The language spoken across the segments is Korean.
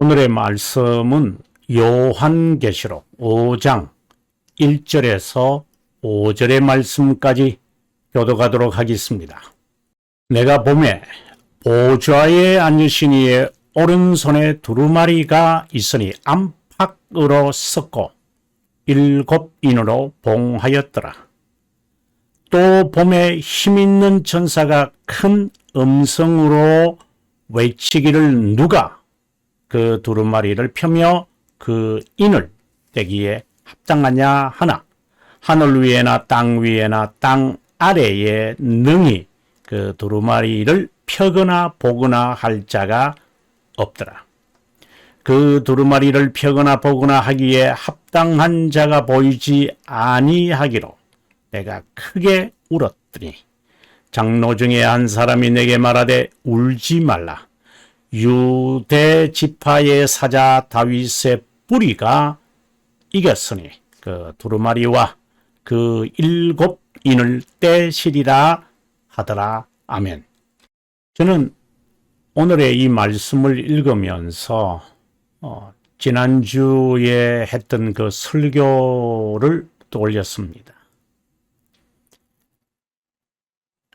오늘의 말씀은 요한계시록 5장 1절에서 5절의 말씀까지 교독하도록 하겠습니다. 내가 보매 보좌에 앉으신 이의 오른손에 두루마리가 있으니 안팎으로 섰고 7인으로 봉하였더라. 또 보매 힘있는 천사가 큰 음성으로 외치기를 누가 그 두루마리를 펴며 그 인을 떼기에 합당하냐 하나 하늘 위에나 땅 위에나 땅 아래에 능히 그 두루마리를 펴거나 보거나 할 자가 없더라. 그 두루마리를 펴거나 보거나 하기에 합당한 자가 보이지 아니하기로 내가 크게 울었더니 장로 중에 한 사람이 내게 말하되 울지 말라. 유대 지파의 사자 다윗의 뿌리가 이겼으니 그 두루마리와 그 7인을 떼시리라 하더라. 아멘. 저는 오늘의 이 말씀을 읽으면서 지난주에 했던 그 설교를 떠올렸습니다.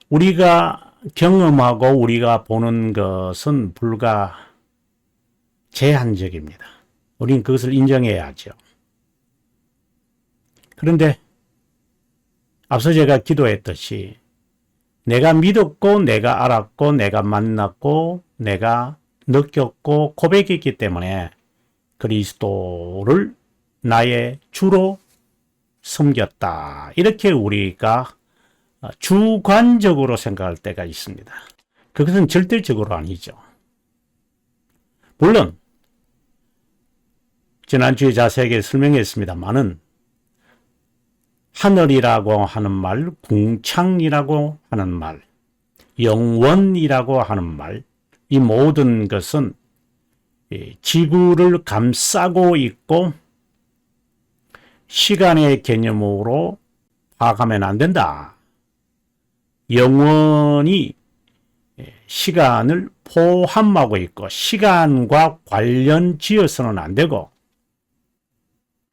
우리가 경험하고 우리가 보는 것은 불과 제한적입니다. 우리는 그것을 인정해야죠. 그런데 앞서 제가 기도했듯이 내가 믿었고 내가 알았고 내가 만났고 내가 느꼈고 고백했기 때문에 그리스도를 나의 주로 섬겼다. 이렇게 우리가 주관적으로 생각할 때가 있습니다. 그것은 절대적으로 아니죠. 물론 지난주에 자세하게 설명했습니다만은 하늘이라고 하는 말, 궁창이라고 하는 말, 영원이라고 하는 말, 이 모든 것은 지구를 감싸고 있고 시간의 개념으로 파악하면 안 된다. 영원히 시간을 포함하고 있고 시간과 관련 지어서는 안 되고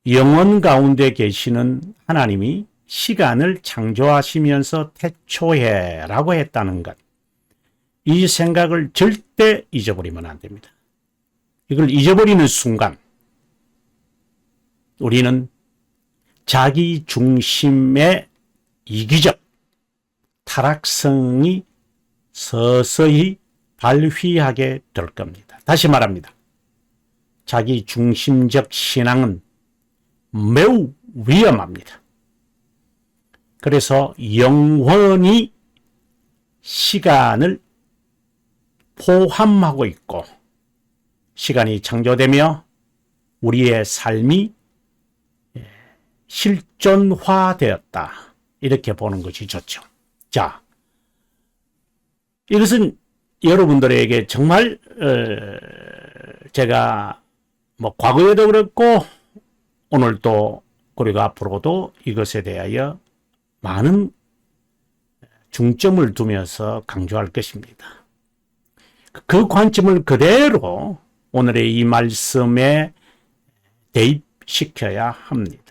영원 가운데 계시는 하나님이 시간을 창조하시면서 태초해라고 했다는 것. 이 생각을 절대 잊어버리면 안 됩니다. 이걸 잊어버리는 순간 우리는 자기 중심의 이기적 타락성이 서서히 발휘하게 될 겁니다. 다시 말합니다. 자기 중심적 신앙은 매우 위험합니다. 그래서 영원히 시간을 포함하고 있고 시간이 창조되며 우리의 삶이 실존화되었다. 이렇게 보는 것이 좋죠. 자, 이것은 여러분들에게 정말 제가 과거에도 그랬고 오늘도 그리고 앞으로도 이것에 대하여 많은 중점을 두면서 강조할 것입니다. 그 관점을 그대로 오늘의 이 말씀에 대입시켜야 합니다.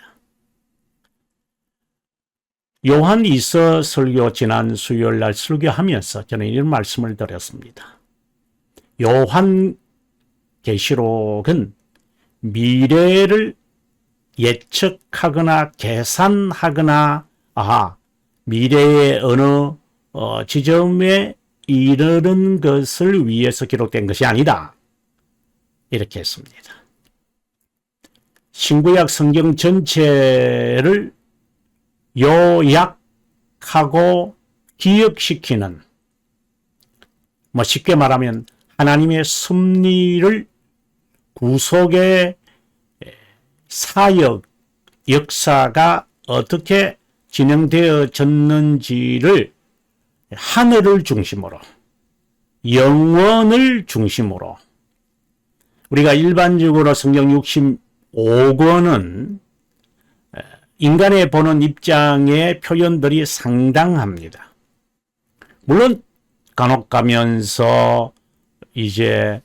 요한 2서 설교 지난 수요일 날 설교하면서 저는 이런 말씀을 드렸습니다. 요한 계시록은 미래를 예측하거나 계산하거나 미래의 어느 지점에 이르는 것을 위해서 기록된 것이 아니다. 이렇게 했습니다. 신구약 성경 전체를 요약하고 기억시키는 쉽게 말하면 하나님의 섭리를 구속의 사역, 역사가 어떻게 진행되어졌는지를 하늘을 중심으로 영원을 중심으로 우리가 일반적으로 성경 65권은 인간의 보는 입장의 표현들이 상당합니다. 물론 간혹 가면서 이제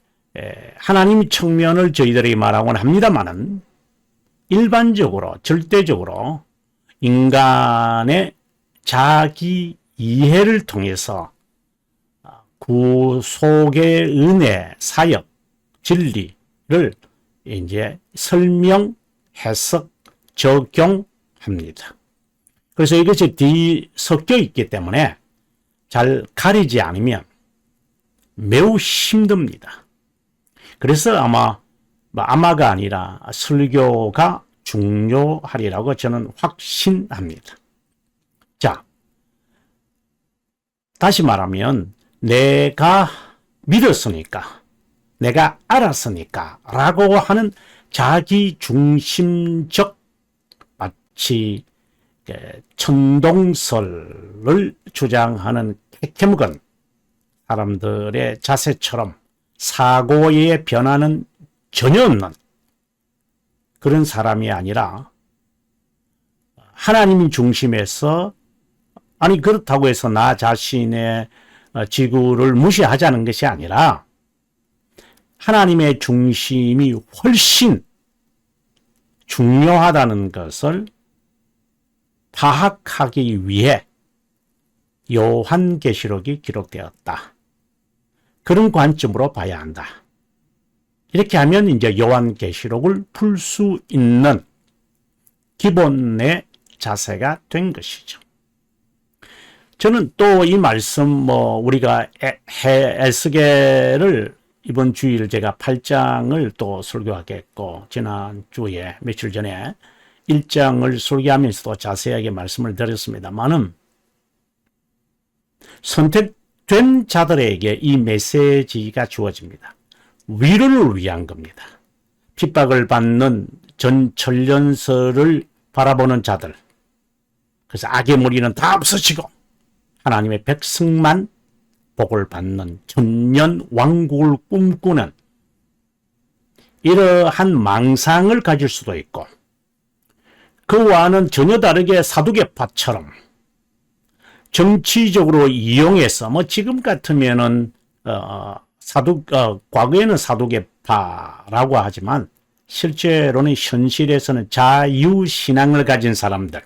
하나님 측면을 저희들이 말하곤 합니다만은 일반적으로 절대적으로 인간의 자기 이해를 통해서 구속의 은혜, 사역, 진리를 이제 설명, 해석, 적용합니다. 그래서 이것이 뒤섞여 있기 때문에 잘 가리지 않으면 매우 힘듭니다. 그래서 아마가 아니라 설교가 중요하리라고 저는 확신합니다. 자, 다시 말하면 내가 믿었으니까, 내가 알았으니까 라고 하는 자기중심적 마치 천동설을 주장하는 캐캐묵은 사람들의 자세처럼 사고의 변화는 전혀 없는 그런 사람이 아니라 하나님 중심에서 아니 그렇다고 해서 나 자신의 지구를 무시하자는 것이 아니라 하나님의 중심이 훨씬 중요하다는 것을 파악하기 위해 요한계시록이 기록되었다. 그런 관점으로 봐야 한다. 이렇게 하면 이제 요한계시록을 풀 수 있는 기본의 자세가 된 것이죠. 저는 또 이 말씀 우리가 에스겔을 이번 주일 제가 8장을 또 설교하겠고 지난주에 며칠 전에 1장을 설교하면서도 자세하게 말씀을 드렸습니다만은 선택된 자들에게 이 메시지가 주어집니다. 위로를 위한 겁니다. 핍박을 받는 전천년설을 바라보는 자들, 그래서 악의 무리는 다 없어지고 하나님의 백성만 복을 받는 천년 왕국을 꿈꾸는 이러한 망상을 가질 수도 있고, 그와는 전혀 다르게 사두개파처럼 정치적으로 이용해서 지금 같으면은 과거에는 사두개파라고 하지만 실제로는 현실에서는 자유신앙을 가진 사람들,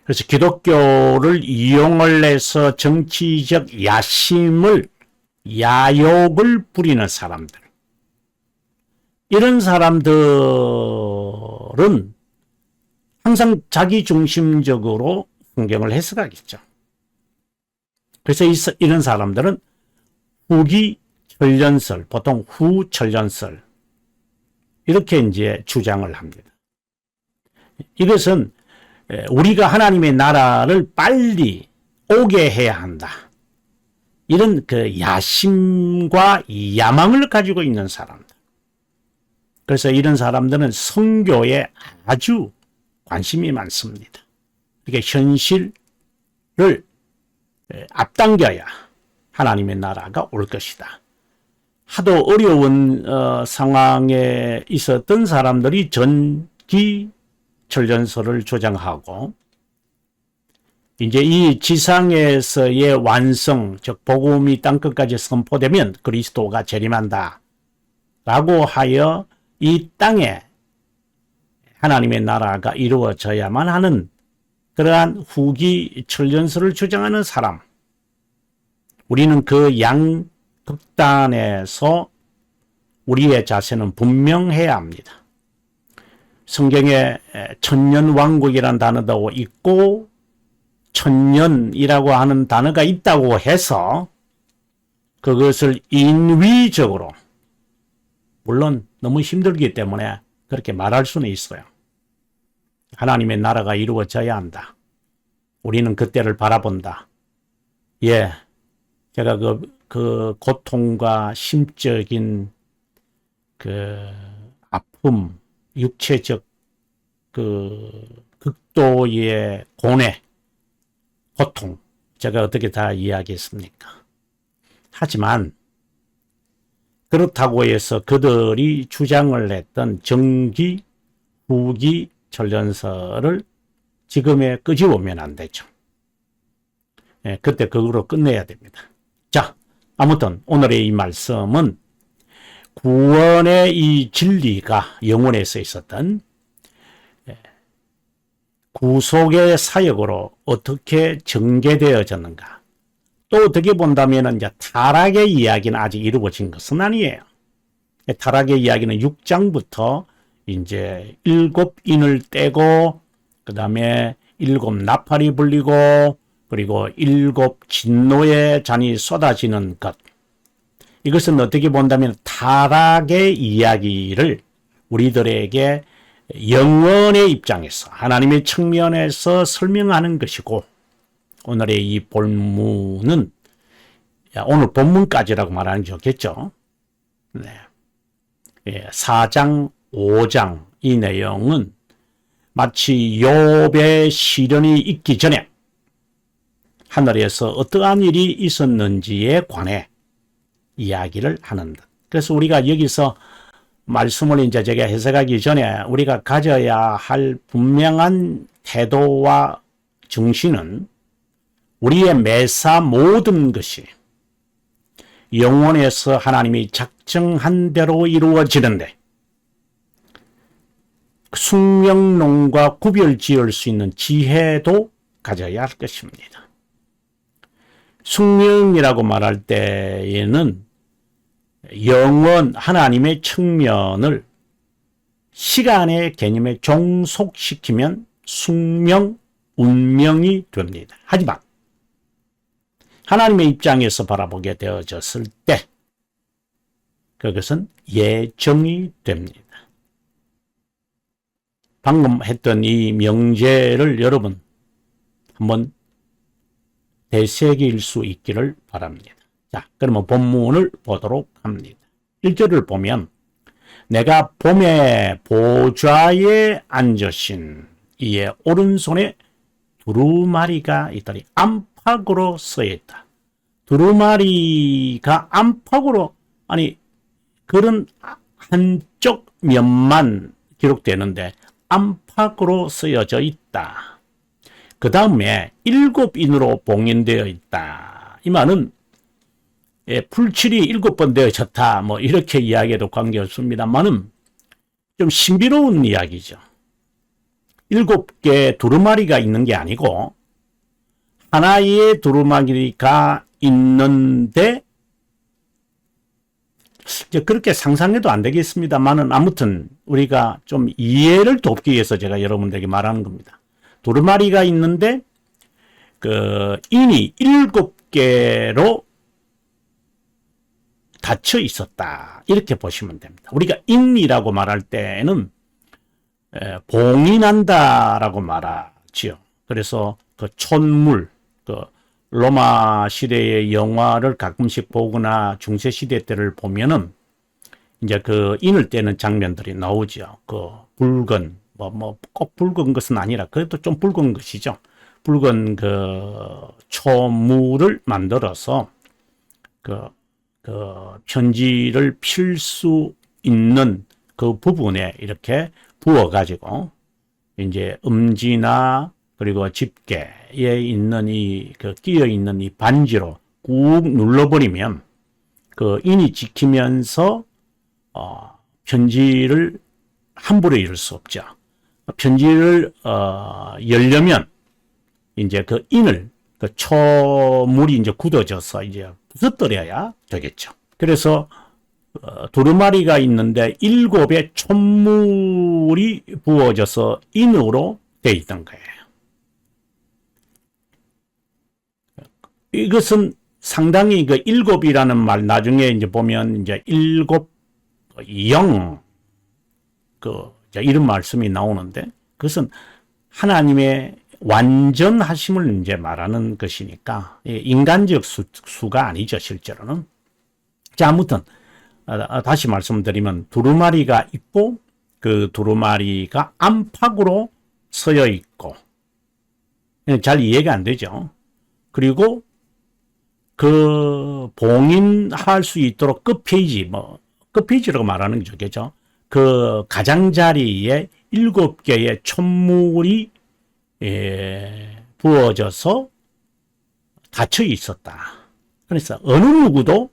그래서 기독교를 이용을 해서 정치적 야욕을 부리는 사람들, 이런 사람들은 항상 자기중심적으로 성경을 해석하겠죠. 그래서 이런 사람들은 후기천년설, 보통 후천년설 이렇게 이제 주장을 합니다. 이것은 우리가 하나님의 나라를 빨리 오게 해야 한다. 이런 그 야심과 야망을 가지고 있는 사람들. 그래서 이런 사람들은 선교에 아주 관심이 많습니다. 이게 현실을 앞당겨야 하나님의 나라가 올 것이다. 하도 어려운 상황에 있었던 사람들이 전기천년설을 주장하고 이제 이 지상에서의 완성, 즉 복음이 땅끝까지 선포되면 그리스도가 재림한다 라고 하여 이 땅에 하나님의 나라가 이루어져야만 하는 그러한 후기 천년설을 주장하는 사람, 우리는 그 양극단에서 우리의 자세는 분명해야 합니다. 성경에 천년왕국이라는 단어도 있고 천년이라고 하는 단어가 있다고 해서 그것을 인위적으로, 물론 너무 힘들기 때문에 그렇게 말할 수는 있어요. 하나님의 나라가 이루어져야 한다. 우리는 그때를 바라본다. 예, 제가 그 고통과 심적인 그 아픔, 육체적 그 극도의 고뇌, 고통, 제가 어떻게 다 이야기했습니까? 하지만 그렇다고 해서 그들이 주장을 했던 정기, 후기, 천년설을 지금에 끄집으면 안 되죠. 예, 그때 그거로 끝내야 됩니다. 자, 아무튼 오늘의 이 말씀은 구원의 이 진리가 영혼에서 있었던 구속의 사역으로 어떻게 전개되어졌는가. 또 어떻게 본다면 이제 타락의 이야기는 아직 이루어진 것은 아니에요. 타락의 이야기는 6장부터 이제 7인을 떼고 그 다음에 7 나팔이 불리고 그리고 7 진노의 잔이 쏟아지는 것. 이것은 어떻게 본다면 타락의 이야기를 우리들에게 영원의 입장에서 하나님의 측면에서 설명하는 것이고, 오늘의 이 본문은 오늘 본문까지라고 말하는 게 좋겠죠. 네. 4장 5장 이 내용은 마치 욥의 시련이 있기 전에 하늘에서 어떠한 일이 있었는지에 관해 이야기를 하는 것. 그래서 우리가 여기서 말씀을 이제 제가 해석하기 전에 우리가 가져야 할 분명한 태도와 정신은 우리의 매사 모든 것이 영혼에서 하나님이 작정한 대로 이루어지는데 숙명론과 구별 지을 수 있는 지혜도 가져야 할 것입니다. 숙명이라고 말할 때에는 영원 하나님의 측면을 시간의 개념에 종속시키면 숙명, 운명이 됩니다. 하지만 하나님의 입장에서 바라보게 되어졌을 때 그것은 예정이 됩니다. 방금 했던 이 명제를 여러분 한번 되새길 수 있기를 바랍니다. 자, 그러면 본문을 보도록 합니다. 1절을 보면 내가 봄의 보좌에 앉으신 이의 오른손에 두루마리가 있더니 안팎으로 쓰여있다. 두루마리가 안팎으로, 아니 그런 한쪽 면만 기록되는데 안팎으로 쓰여져 있다. 그 다음에 7인으로 봉인되어 있다. 이 말은 풀칠이 7번 되어졌다. 뭐 이렇게 이야기해도 관계없습니다만은 좀 신비로운 이야기죠. 7개의 두루마리가 있는 게 아니고 하나의 두루마리가 있는데 이제 그렇게 상상해도 안 되겠습니다만은 아무튼 우리가 좀 이해를 돕기 위해서 제가 여러분들에게 말하는 겁니다. 두루마리가 있는데 그 인이 7개로 닫혀 있었다. 이렇게 보시면 됩니다. 우리가 인이라고 말할 때는 봉인한다라고 말하지요. 그래서 그 촌물, 그 로마 시대의 영화를 가끔씩 보거나 중세 시대 때를 보면은 이제 그 인을 떼는 장면들이 나오죠. 그 붉은 꼭 붉은 것은 아니라 그래도 좀 붉은 것이죠. 붉은 그 초물을 만들어서 그 편지를 필 수 있는 그 부분에 이렇게 부어가지고 이제 음지나 그리고 집게에 있는 그 끼어 있는 이 반지로 꾹 눌러버리면 그 인이 지키면서 편지를 함부로 열 수 없죠. 편지를 열려면 이제 그 인을 그 초물이 이제 굳어져서 이제 부서뜨려야 되겠죠. 그래서 두루마리가 있는데 7의 촛물이 부어져서 인으로 되어 있던 거예요. 이것은 상당히 그 7이라는 말 나중에 이제 보면 이제 7 영 이런 말씀이 나오는데 그것은 하나님의 완전하심을 이제 말하는 것이니까 인간적 수가 아니죠, 실제로는. 자, 아무튼 다시 말씀드리면 두루마리가 있고 그 두루마리가 안팎으로 서여 있고 잘 이해가 안 되죠. 그리고 그 봉인할 수 있도록 끝페이지라고 말하는 게 좋겠죠. 그 가장자리에 7개의 촛물이 부어져서 닫혀 있었다. 그래서 어느 누구도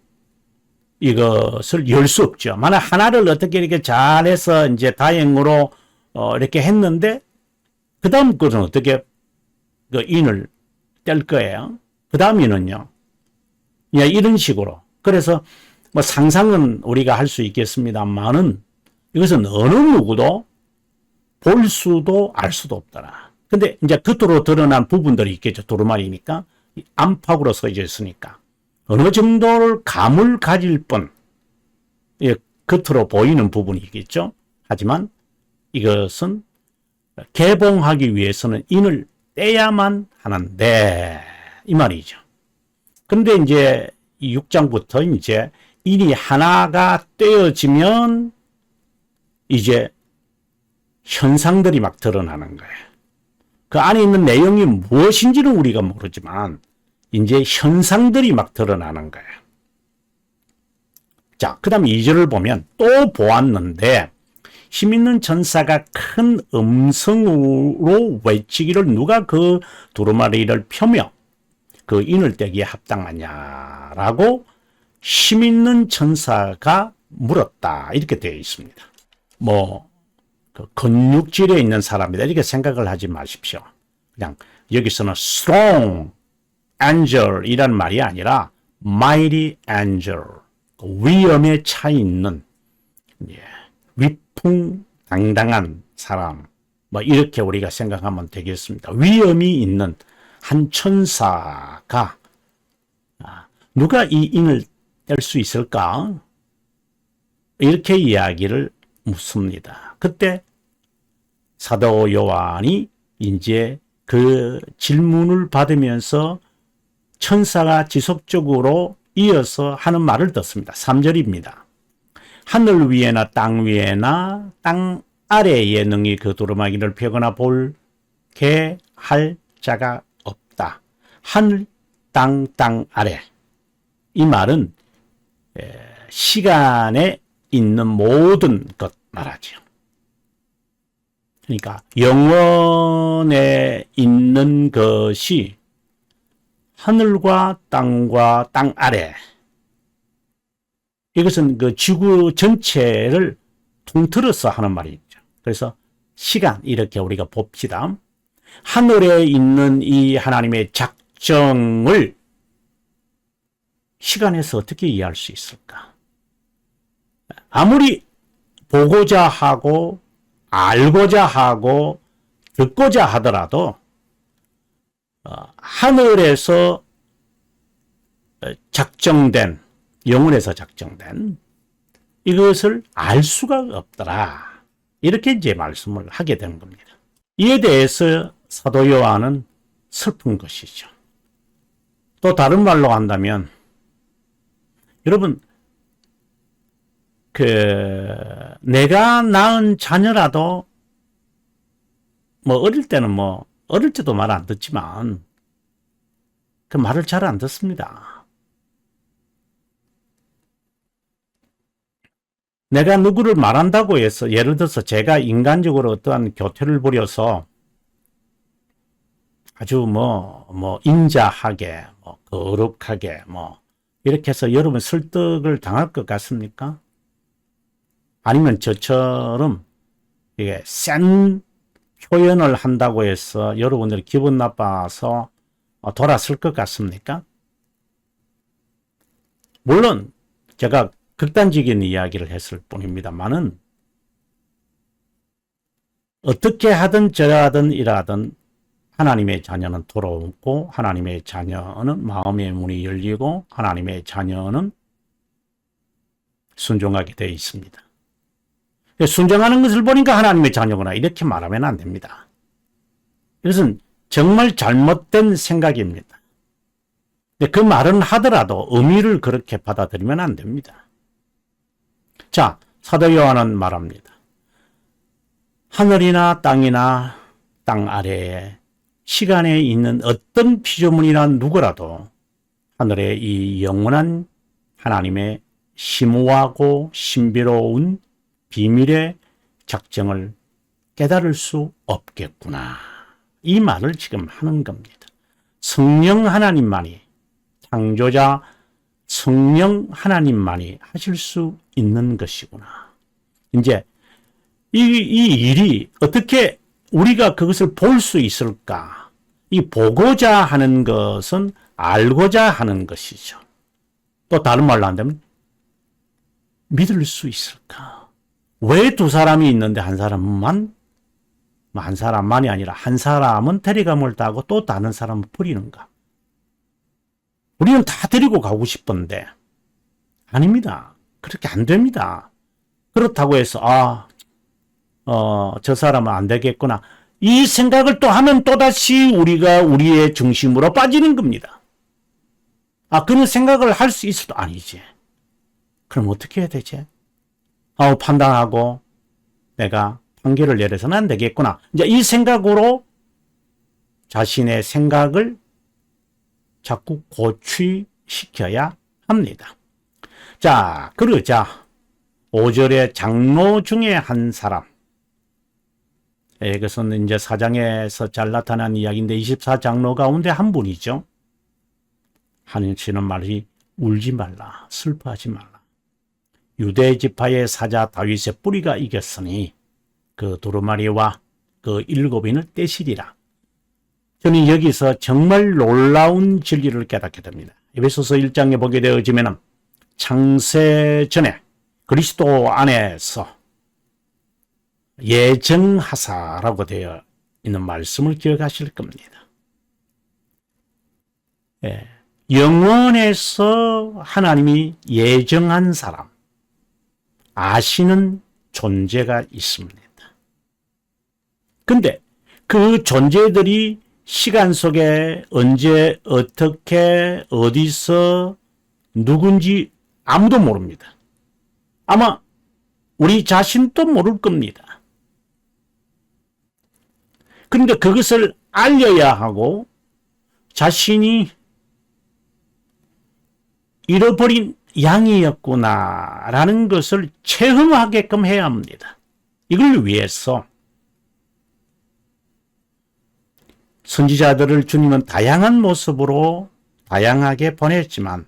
이것을 열 수 없죠. 만약 하나를 어떻게 이렇게 잘해서 이제 다행으로 이렇게 했는데 그 다음 것은 어떻게 그 인을 뗄 거예요. 그 다음 인은요. 예, 이런 식으로. 그래서 뭐 상상은 우리가 할 수 있겠습니다만은 이것은 어느 누구도 볼 수도 알 수도 없더라. 근데 이제 겉으로 드러난 부분들이 있겠죠. 두루마리니까. 안팎으로 써져 있으니까. 어느 정도를 감을 가질 뿐, 예, 겉으로 보이는 부분이겠죠. 하지만 이것은 개봉하기 위해서는 인을 떼야만 하는데, 이 말이죠. 근데 이제 이 6장부터 이제 인이 하나가 떼어지면 이제 현상들이 막 드러나는 거예요. 그 안에 있는 내용이 무엇인지는 우리가 모르지만 이제 현상들이 막 드러나는 거예요. 자, 그 다음 2절을 보면 또 보았는데 힘있는 천사가 큰 음성으로 외치기를 누가 그 두루마리를 펴며 그 인을 떼기에 합당하냐라고 힘있는 천사가 물었다. 이렇게 되어 있습니다. 그 근육질에 있는 사람이다. 이렇게 생각을 하지 마십시오. 그냥 여기서는 strong angel 이란 말이 아니라 mighty angel. 위엄에 차 있는, 위풍당당한 사람. 이렇게 우리가 생각하면 되겠습니다. 위엄이 있는 한 천사가, 누가 이 인을 뗄 수 있을까? 이렇게 이야기를 묻습니다. 그때 사도 요한이 이제 그 질문을 받으면서 천사가 지속적으로 이어서 하는 말을 듣습니다. 3절입니다. 하늘 위에나 땅 위에나 땅 아래에 능히 그 두루마기를 펴거나 볼게 할 자가 없다. 하늘, 땅 아래. 이 말은 시간에 있는 모든 것 말하죠. 그러니까 영원에 있는 것이 하늘과 땅 아래. 이것은 그 지구 전체를 통틀어서 하는 말이죠. 그래서 시간 이렇게 우리가 봅시다. 하늘에 있는 이 하나님의 작정을 시간에서 어떻게 이해할 수 있을까? 아무리 보고자 하고 알고자 하고 듣고자 하더라도 하늘에서 작정된, 영원에서 작정된 이것을 알 수가 없더라. 이렇게 이제 말씀을 하게 된 겁니다. 이에 대해서 사도 요한은 슬픈 것이죠. 또 다른 말로 한다면 여러분, 내가 낳은 자녀라도 어릴 때는 어릴 때도 말 안 듣지만 그 말을 잘 안 듣습니다. 내가 누구를 말한다고 해서 예를 들어서 제가 인간적으로 어떠한 교태를 부려서 아주 인자하게 거룩하게 이렇게 해서 여러분 설득을 당할 것 같습니까? 아니면 저처럼 이게 센 표현을 한다고 해서 여러분들이 기분 나빠서 돌아설 것 같습니까? 물론 제가 극단적인 이야기를 했을 뿐입니다만은 어떻게 하든 저하든 이라든 하나님의 자녀는 돌아오고 하나님의 자녀는 마음의 문이 열리고 하나님의 자녀는 순종하게 되어 있습니다. 순종하는 것을 보니까 하나님의 자녀구나 이렇게 말하면 안 됩니다. 이것은 정말 잘못된 생각입니다. 그 말은 하더라도 의미를 그렇게 받아들이면 안 됩니다. 자, 사도 요한은 말합니다. 하늘이나 땅 아래에 시간에 있는 어떤 피조물이나 누구라도 하늘의 이 영원한 하나님의 심오하고 신비로운 비밀의 작정을 깨달을 수 없겠구나. 이 말을 지금 하는 겁니다. 성령 하나님만이, 창조자 성령 하나님만이 하실 수 있는 것이구나. 이제 이 일이 어떻게 우리가 그것을 볼 수 있을까? 이 보고자 하는 것은 알고자 하는 것이죠. 또 다른 말로 한다면 믿을 수 있을까? 왜 두 사람이 있는데 한 사람만이 아니라 한 사람은 데려감을 따고 또 다른 사람은 버리는가? 우리는 다 데리고 가고 싶은데 아닙니다. 그렇게 안 됩니다. 그렇다고 해서 저 사람은 안 되겠구나. 이 생각을 또 하면 또다시 우리가 우리의 중심으로 빠지는 겁니다. 그런 생각을 할 수 있어도 아니지. 그럼 어떻게 해야 되지? 판단하고 내가 판결을 내려서는 안 되겠구나. 이제 이 생각으로 자신의 생각을 자꾸 고취시켜야 합니다. 자, 그러자 5절에 장로 중에 한 사람, 이것은 이제 4장에서 잘 나타난 이야기인데 24장로 가운데 한 분이죠. 하시는 말이 울지 말라, 슬퍼하지 말라. 유대 지파의 사자 다윗의 뿌리가 이겼으니 그 두루마리와 그 7인을 떼시리라. 저는 여기서 정말 놀라운 진리를 깨닫게 됩니다. 에베소서 1장에 보게 되어지면 창세 전에 그리스도 안에서 예정하사라고 되어 있는 말씀을 기억하실 겁니다. 영원에서 하나님이 예정한 사람, 아시는 존재가 있습니다. 근데 그 존재들이 시간 속에 언제, 어떻게, 어디서, 누군지 아무도 모릅니다. 아마 우리 자신도 모를 겁니다. 그런데 그것을 알려야 하고 자신이 잃어버린 양이었구나라는 것을 체험하게끔 해야 합니다. 이걸 위해서 선지자들을 주님은 다양한 모습으로 다양하게 보냈지만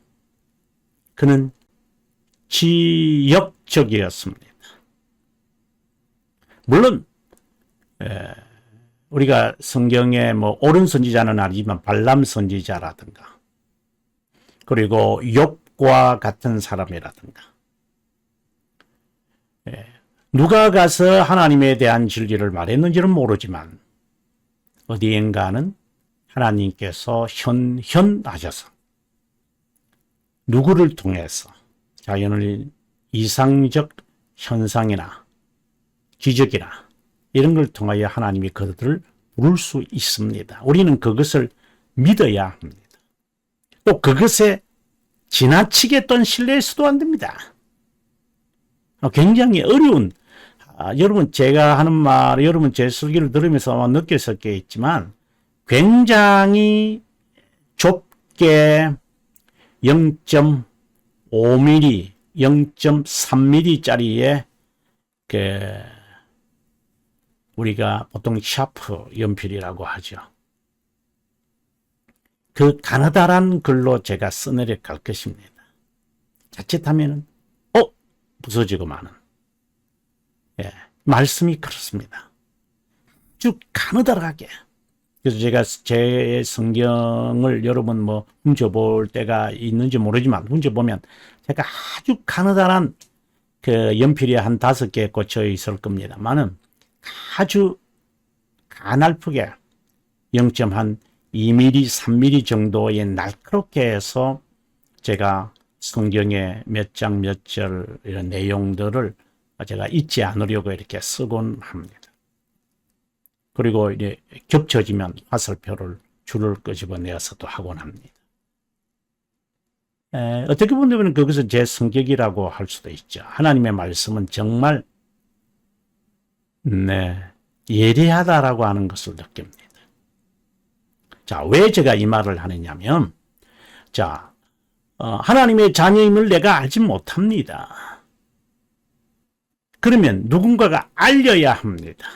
그는 지역적이었습니다. 물론 우리가 성경에 옳은 선지자는 아니지만 발람 선지자라든가 그리고 욥과 같은 사람이라든가 누가 가서 하나님에 대한 진리를 말했는지는 모르지만 어디엔가는 하나님께서 현현하셔서 누구를 통해서 자연의 이상적 현상이나 기적이나 이런 걸 통하여 하나님이 그들을 부를 수 있습니다. 우리는 그것을 믿어야 합니다. 또 그것에 지나치게 또 신뢰해서도 안 됩니다. 굉장히 어려운 여러분 제가 하는 말 여러분 제 설교를 들으면서 아마 느꼈었겠지만 굉장히 좁게 0.5mm, 0.3mm짜리의 우리가 보통 샤프 연필이라고 하죠. 그 가느다란 글로 제가 써내려 갈 것입니다. 자칫하면 부서지고 마는. 말씀이 그렇습니다. 아주 가느다랗게. 그래서 제가 제 성경을 여러분 훔쳐볼 때가 있는지 모르지만 훔쳐보면 제가 아주 가느다란 그 연필이 한 5개 꽂혀 있을 겁니다만은 아주 가날프게 0.2mm, 3mm 정도의 날카롭게 해서 제가 성경의 몇 장 몇 절 이런 내용들을 제가 잊지 않으려고 이렇게 쓰곤 합니다. 그리고 이제 겹쳐지면 화살표를 줄을 끄집어내어서도 하곤 합니다. 어떻게 보면 그것은 제 성격이라고 할 수도 있죠. 하나님의 말씀은 정말 예리하다라고 하는 것을 느낍니다. 자, 왜 제가 이 말을 하느냐면 하나님의 자녀임을 내가 알지 못합니다. 그러면 누군가가 알려야 합니다.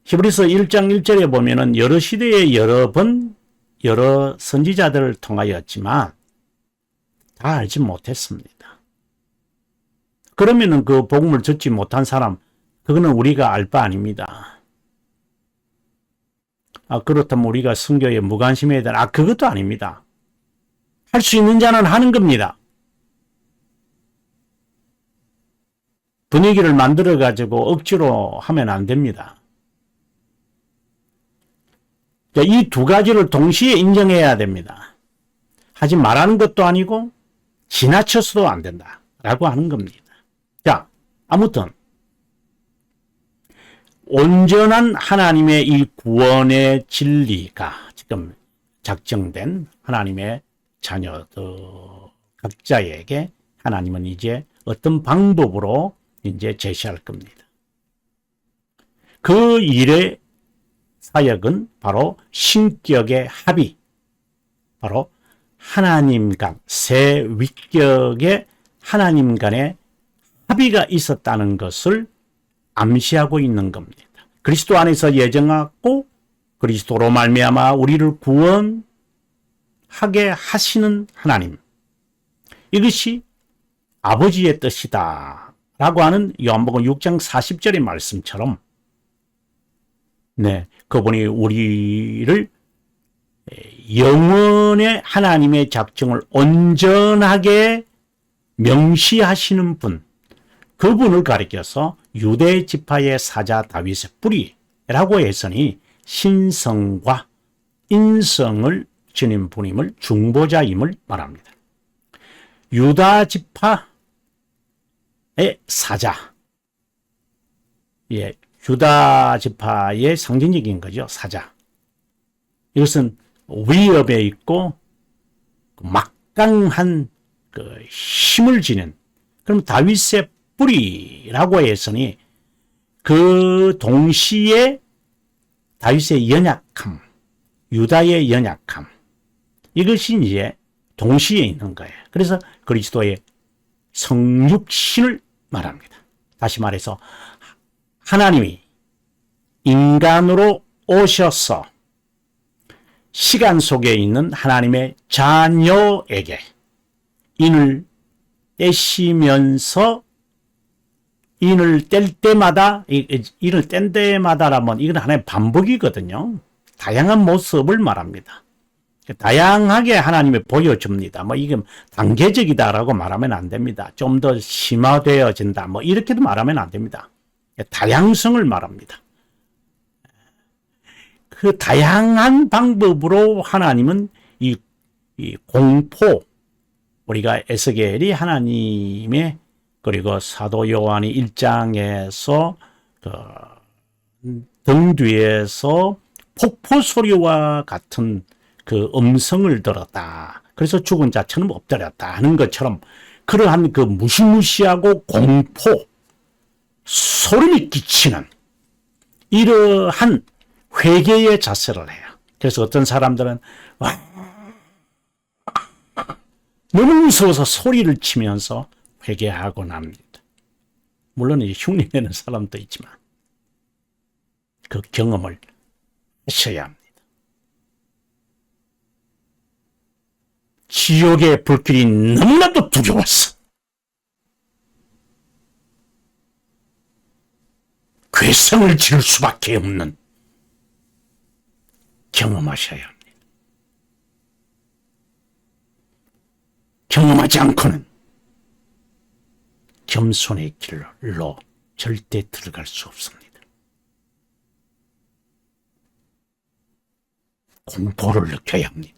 히브리서 1장 1절에 보면은 여러 시대에 여러 번 여러 선지자들을 통하였지만 다 알지 못했습니다. 그러면은 그 복음을 듣지 못한 사람, 그거는 우리가 알 바 아닙니다. 그렇다면 우리가 선교에 무관심해야 되나? 그것도 아닙니다. 할 수 있는 자는 하는 겁니다. 분위기를 만들어가지고 억지로 하면 안 됩니다. 이 두 가지를 동시에 인정해야 됩니다. 하지 말라는 것도 아니고 지나쳐서도 안 된다라고 하는 겁니다. 자, 아무튼 온전한 하나님의 이 구원의 진리가 지금 작정된 하나님의 자녀들 각자에게 하나님은 이제 어떤 방법으로 이제 제시할 겁니다. 그 일의 사역은 바로 신격의 합의, 바로 하나님 간, 세 위격의 하나님 간의 합의가 있었다는 것을 암시하고 있는 겁니다. 그리스도 안에서 예정하고 그리스도로 말미암아 우리를 구원하게 하시는 하나님, 이것이 아버지의 뜻이다 라고 하는 요한복음 6장 40절의 말씀처럼, 그분이 우리를 영원의 하나님의 작정을 온전하게 명시하시는 분, 그분을 가리켜서 유대 지파의 사자 다윗의 뿌리라고 했으니 신성과 인성을 지닌 분임을, 중보자임을 말합니다. 유다 지파의 사자, 유다 지파의 상징적인 거죠. 사자. 이것은 위협에 있고 막강한 그 힘을 지닌, 그럼 다윗의 뿌리라고 했으니 그 동시에 다윗의 연약함, 유다의 연약함, 이것이 이제 동시에 있는 거예요. 그래서 그리스도의 성육신을 말합니다. 다시 말해서 하나님이 인간으로 오셔서 시간 속에 있는 하나님의 자녀에게 인을 떼시면서, 인을 뗄 때마다, 인을 뗀 때마다라면 이건 하나의 반복이거든요. 다양한 모습을 말합니다. 다양하게 하나님이 보여줍니다. 이게 단계적이다라고 말하면 안 됩니다. 좀 더 심화되어진다, 이렇게도 말하면 안 됩니다. 다양성을 말합니다. 그 다양한 방법으로 하나님은 이 공포, 우리가 에스겔이 하나님의, 그리고 사도 요한이 1장에서 등 뒤에서 폭포 소리와 같은 그 음성을 들었다. 그래서 죽은 자처럼 엎드렸다 하는 것처럼, 그러한 그 무시무시하고 공포, 소름이 끼치는 이러한 회개의 자세를 해요. 그래서 어떤 사람들은 너무 무서워서 소리를 치면서 회개하곤 합니다. 물론 흉내내는 사람도 있지만 그 경험을 하셔야 합니다. 지옥의 불길이 너무나도 두려웠어. 괴성을 지를 수밖에 없는, 경험하셔야 합니다. 경험하지 않고는 겸손의 길로 절대 들어갈 수 없습니다. 공포를 느껴야 합니다.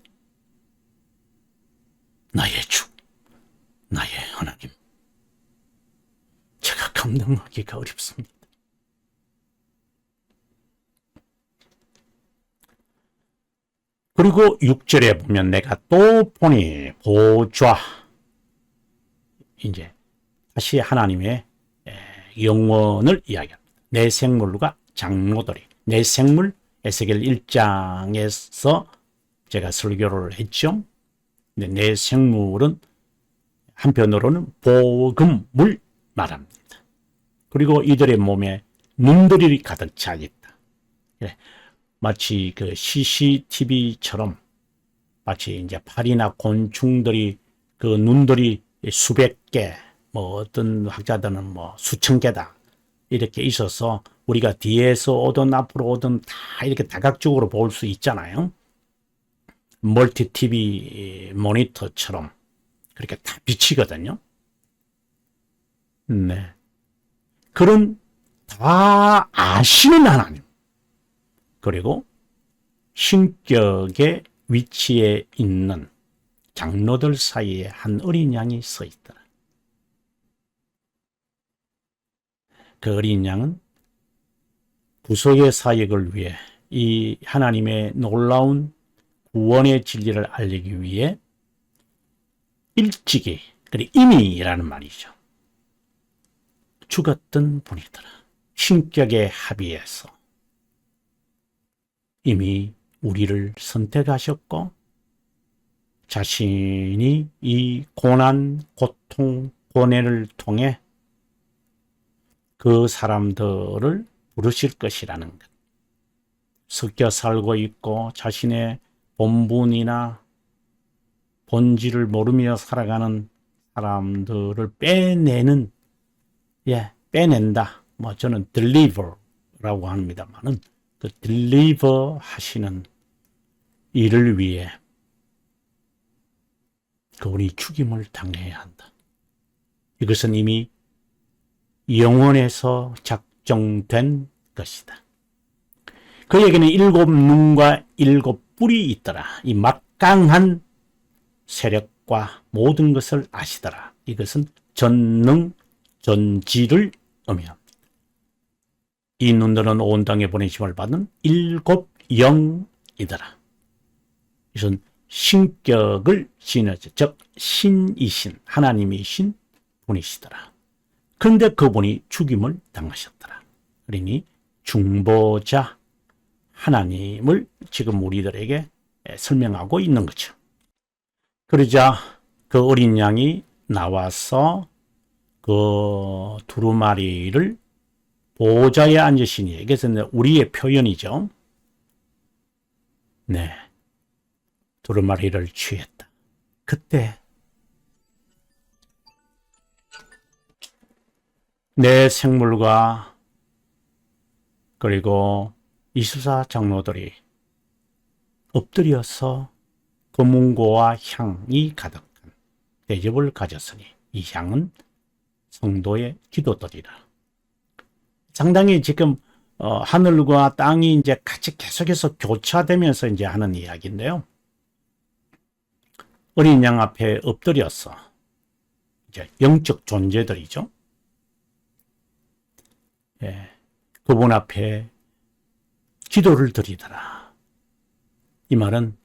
나의 주, 나의 하나님, 제가 감당하기가 어렵습니다. 그리고 6절에 보면 내가 또 보니 보좌, 이제 다시 하나님의 영원을 이야기합니다. 내 생물과 장로들이, 내 생물, 에스겔 1장에서 제가 설교를 했죠. 근데 내 생물은 한편으로는 복음을 말합니다. 그리고 이들의 몸에 눈들이 가득 차 있다. 마치 그 CCTV처럼, 마치 이제 파리나 곤충들이 그 눈들이 수백 개, 뭐 어떤 학자들은 뭐 수천 개다 이렇게 있어서 우리가 뒤에서 오든 앞으로 오든 다 이렇게 다각적으로 볼 수 있잖아요. 멀티 TV 모니터처럼 그렇게 다 비치거든요. 네. 그런 다 아시는 하나님. 그리고 신격의 위치에 있는 장로들 사이에 한 어린 양이 서 있더라. 그 어린 양은 구속의 사역을 위해 이 하나님의 놀라운 구원의 진리를 알리기 위해 일찍이, 그리고 이미라는 말이죠. 죽었던 분이더라. 신격의 합의에서 이미 우리를 선택하셨고 자신이 이 고난, 고통, 고뇌를 통해 그 사람들을 부르실 것이라는 것. 섞여 살고 있고 자신의 본분이나 본질을 모르며 살아가는 사람들을 빼내는, 빼낸다. 뭐 저는 deliver라고 합니다만은 그 deliver 하시는 일을 위해 그분이 죽임을 당해야 한다. 이것은 이미 영원에서 작정된 것이다. 그에게는 7 눈과 7 뿔이 있더라. 이 막강한 세력과 모든 것을 아시더라. 이것은 전능, 전지를 의미합니다. 이 눈들은 온 땅에 보내심을 받은 7 영이더라. 이것은 신격을 지녀서, 즉 신이신 하나님이신 분이시더라. 그런데 그분이 죽임을 당하셨더라. 그러니 중보자 하나님을 지금 우리들에게 설명하고 있는 거죠. 그러자 그 어린 양이 나와서 그 두루마리를 보좌에 앉으시니, 이것은 우리의 표현이죠. 네. 두루마리를 취했다. 그때 내 생물과 그리고 24 장로들이 엎드려서 금은고와 향이 가득한 대접을 가졌으니 이 향은 성도의 기도들이라. 상당히 지금 하늘과 땅이 이제 같이 계속해서 교차되면서 이제 하는 이야기인데요. 어린 양 앞에 엎드려서 이제 영적 존재들이죠. 그분 앞에 기도를 드리더라. 이 말은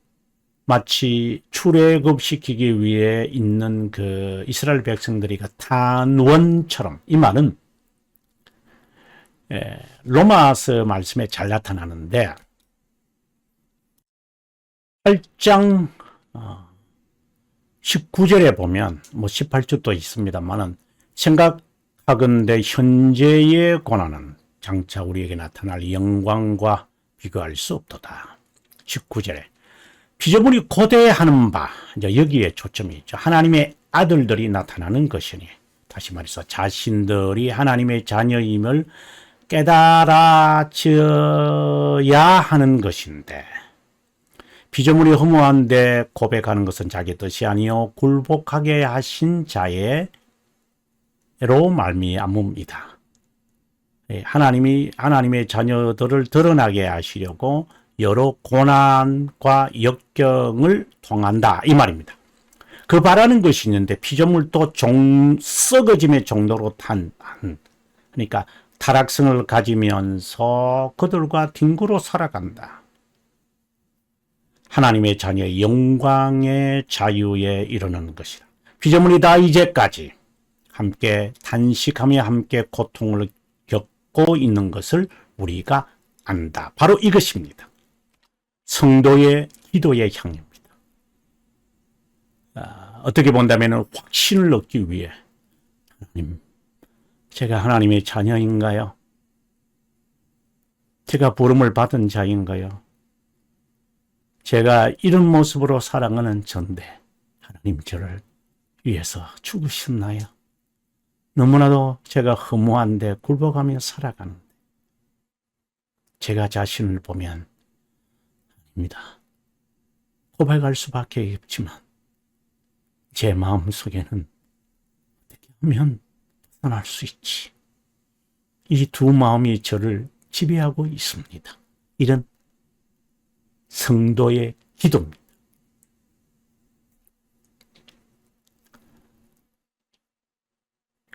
마치 출애굽시키기 위해 있는 그 이스라엘 백성들이 그 탄원처럼, 이 말은 로마서 말씀에 잘 나타나는데 8장 19절에 보면 뭐 18절도 있습니다만은 생각하건대 현재의 고난은 장차 우리에게 나타날 영광과 비교할 수 없도다. 19절에 피조물이 고대하는 바, 이제 여기에 초점이 있죠. 하나님의 아들들이 나타나는 것이니, 다시 말해서 자신들이 하나님의 자녀임을 깨달아져야 하는 것인데, 피조물이 허무한데 고백하는 것은 자기 뜻이 아니요 굴복하게 하신 자의로 말미암음이다. 하나님이 하나님의 자녀들을 드러나게 하시려고 여러 고난과 역경을 통한다, 이 말입니다. 그 바라는 것이 있는데 피조물도 썩어짐의 정도로 그러니까 타락성을 가지면서 그들과 뒹굴어 살아간다. 하나님의 자녀의 영광의 자유에 이르는 것이다. 피조물이 다 이제까지 함께 단식하며 함께 고통을 겪고 있는 것을 우리가 안다. 바로 이것입니다. 성도의 기도의 향입니다. 어떻게 본다면 확신을 얻기 위해, 하나님, 제가 하나님의 자녀인가요? 제가 부름을 받은 자인가요? 제가 이런 모습으로 살아가는 전데 하나님 저를 위해서 죽으셨나요? 너무나도 제가 허무한데 굴복하며 살아가는데 제가 자신을 보면 아닙니다. 고백할 수밖에 없지만 제 마음속에는 어떻게 하면 벗어날 수 있지? 이 두 마음이 저를 지배하고 있습니다. 이런 성도의 기도입니다.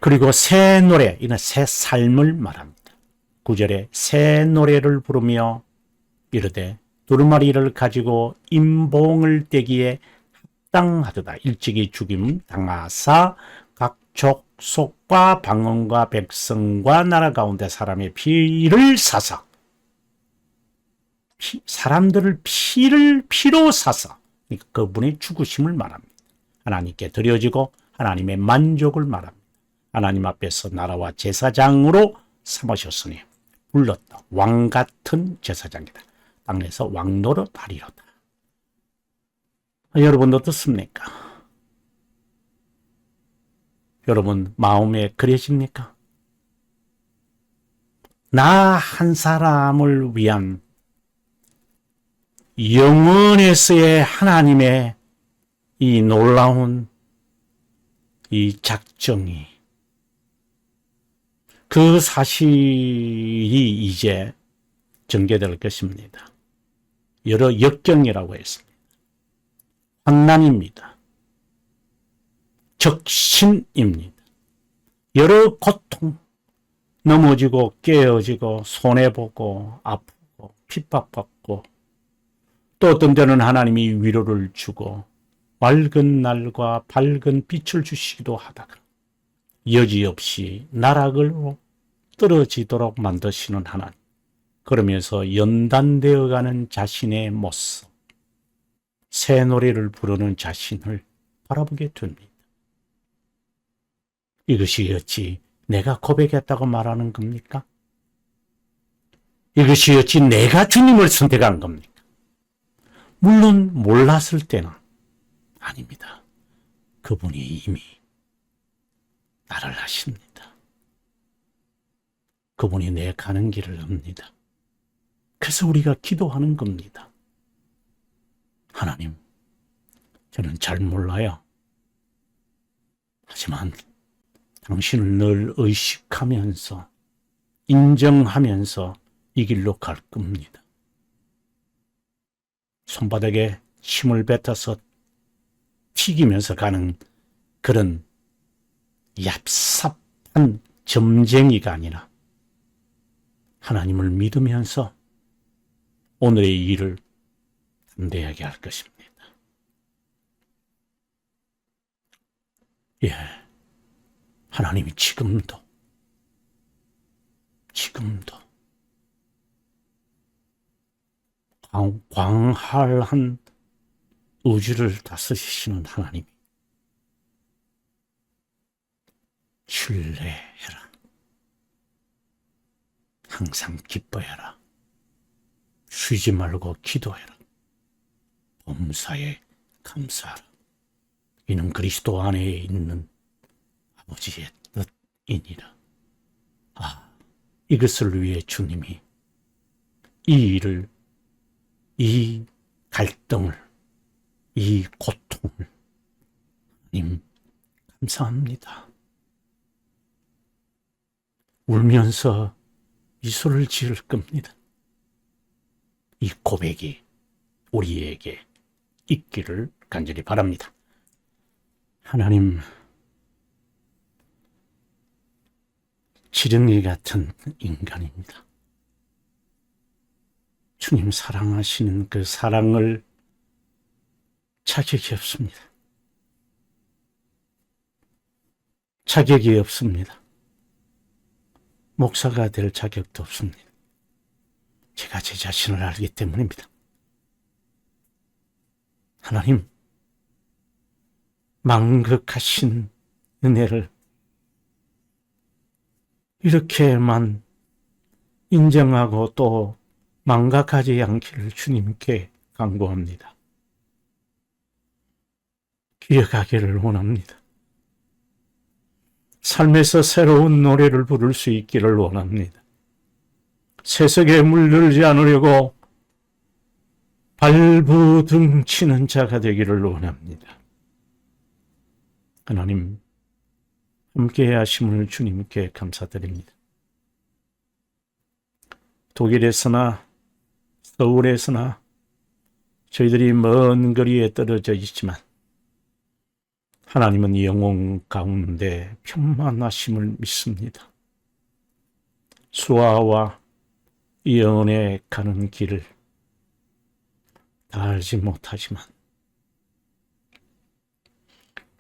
그리고 새 노래, 이는 새 삶을 말합니다. 9절에 새 노래를 부르며 이르되 두루마리를 가지고 임봉을 떼기에 합당하도다. 일찍이 죽임 당하사 각 족속과 방언과 백성과 나라 가운데 사람의 피를 사사, 사람들을 피로 사사, 그러니까 그분의 죽으심을 말합니다. 하나님께 드려지고 하나님의 만족을 말합니다. 하나님 앞에서 나라와 제사장으로 삼으셨으니 불렀다. 왕 같은 제사장이다. 땅에서 왕노릇 하리로다. 여러분 어떻습니까? 여러분 마음에 그려집니까? 나 한 사람을 위한 영원에서의 하나님의 이 놀라운 이 작정이, 그 사실이 이제 전개될 것입니다. 여러 역경이라고 했습니다. 환난입니다. 적신입니다. 여러 고통, 넘어지고 깨어지고 손해보고 아프고 핍박받고 또 어떤 때는 하나님이 위로를 주고 맑은 날과 밝은 빛을 주시기도 하다가 여지없이 나락으로 떨어지도록 만드시는 하나님. 그러면서 연단되어가는 자신의 모습, 새 노래를 부르는 자신을 바라보게 됩니다. 이것이 어찌 내가 고백했다고 말하는 겁니까? 이것이 어찌 내가 주님을 선택한 겁니까? 물론 몰랐을 때는 아닙니다. 그분이 이미 나를 하십니다. 그분이 내 가는 길을 압니다. 그래서 우리가 기도하는 겁니다. 하나님, 저는 잘 몰라요. 하지만 당신을 늘 의식하면서 인정하면서 이 길로 갈 겁니다. 손바닥에 힘을 뱉어서 튀기면서 가는 그런 얍삽한 점쟁이가 아니라 하나님을 믿으면서 오늘의 일을 담대하게 할 것입니다. 예, 하나님이 지금도 광활한 우주를 다스리시는 하나님이 신뢰해라. 항상 기뻐해라. 쉬지 말고 기도해라. 범사에 감사하라. 이는 그리스도 안에 있는 아버지의 뜻이니라. 이것을 위해 주님이 이 일을, 이 갈등을, 이 고통을 하나님 감사합니다. 울면서 미소를 지을 겁니다. 이 고백이 우리에게 있기를 간절히 바랍니다. 하나님, 지렁이 같은 인간입니다. 주님 사랑하시는 그 사랑을 자격이 없습니다. 자격이 없습니다. 목사가 될 자격도 없습니다. 제가 제 자신을 알기 때문입니다. 하나님, 망극하신 은혜를 이렇게만 인정하고 또 망각하지 않기를 주님께 간구합니다. 기억하기를 원합니다. 삶에서 새로운 노래를 부를 수 있기를 원합니다. 세속에 물들지 않으려고 발부둥 치는 자가 되기를 원합니다. 하나님, 함께 하심을 주님께 감사드립니다. 독일에서나 서울에서나 저희들이 먼 거리에 떨어져 있지만 하나님은 영혼 가운데 평만하심을 믿습니다. 수아와 예언에 가는 길을 다 알지 못하지만,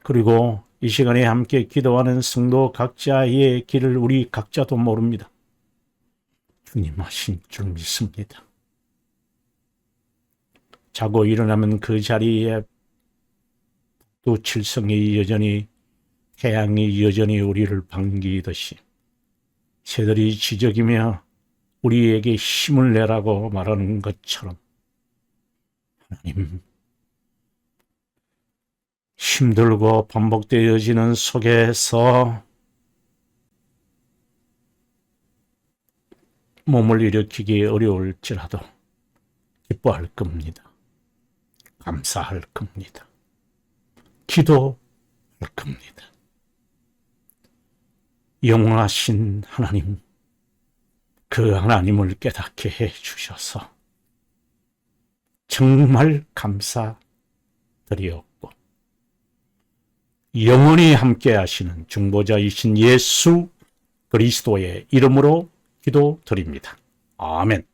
그리고 이 시간에 함께 기도하는 성도 각자의 길을 우리 각자도 모릅니다. 주님 하신 줄 믿습니다. 자고 일어나면 그 자리에 또 칠성이 여전히, 태양이 여전히 우리를 반기듯이 새들이 지저귀며 우리에게 힘을 내라고 말하는 것처럼 하나님, 힘들고 반복되어지는 속에서 몸을 일으키기 어려울지라도 기뻐할 겁니다. 감사할 겁니다. 기도할 겁니다. 영원하신 하나님, 그 하나님을 깨닫게 해 주셔서 정말 감사드리옵고, 영원히 함께 하시는 중보자이신 예수 그리스도의 이름으로 기도드립니다. 아멘.